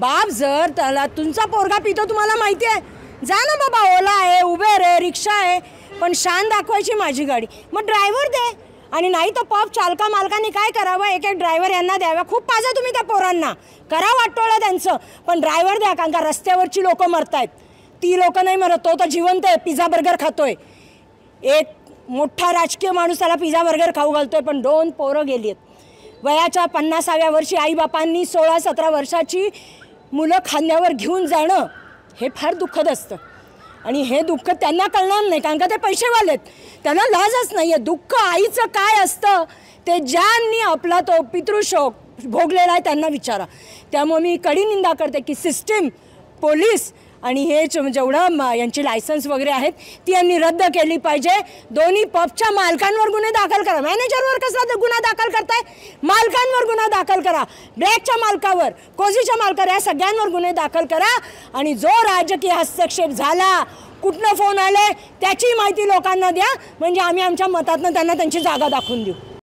बाप जर त्याला तुमचा पोरगा पितो तुम्हाला माहिती आहे, जा ना बाबा, ओला आहे, उबेर आहे, रिक्षा आहे, पण शान दाखवायची माझी गाडी, मग ड्रायव्हर दे. आणि नाही तर पब चालका मालकांनी काय करावं, एक एक ड्रायव्हर यांना द्यावा. खूप पाजा तुम्ही त्या पोरांना, करा वाटोळं त्यांचं, पण ड्रायव्हर द्या. कारण का रस्त्यावरची लोकं मरतायत, ती लोकं नाही मरत. तो तर जिवंत आहे, पिझ्झा बर्गर खातोय. एक मोठा राजकीय माणूस त्याला पिझ्झा बर्गर खाऊ घालतोय, पण 2 पोरं गेली आहेत. वयाच्या 50व्या वर्षी आईबापांनी 16-17 वर्षाची मुलं खांद्यावर घेऊन जाणं हे फार दुःखद असतं. आणि हे दुःख त्यांना कळणार नाही, कारण का ते पैसेवालेत, त्यांना लाजच नाही आहे. दुःख आईचं काय असतं ते ज्यांनी आपला तो पितृशोक भोगलेला आहे त्यांना विचारा. त्यामुळे मी कडी निंदा करते की सिस्टीम, पोलीस आणि हे जेवढं यांची लायसन्स वगैरे आहेत ती यांनी रद्द केली पाहिजे. दोन्ही पबच्या मालकांवर गुन्हे दाखल करा. मॅनेजरवर कसला गुन्हा दाखल करताय, मालकांवर गुन्हा दाखल करा. ब्रॅकच्या मालकावर, कोझीच्या मालकावर, या सगळ्यांवर गुन्हे दाखल करा. आणि जो राजकीय हस्तक्षेप झाला, कुठनं फोन आले त्याची माहिती लोकांना द्या, म्हणजे आम्ही आमच्या मतातनं त्यांना त्यांची जागा दाखवून देऊ.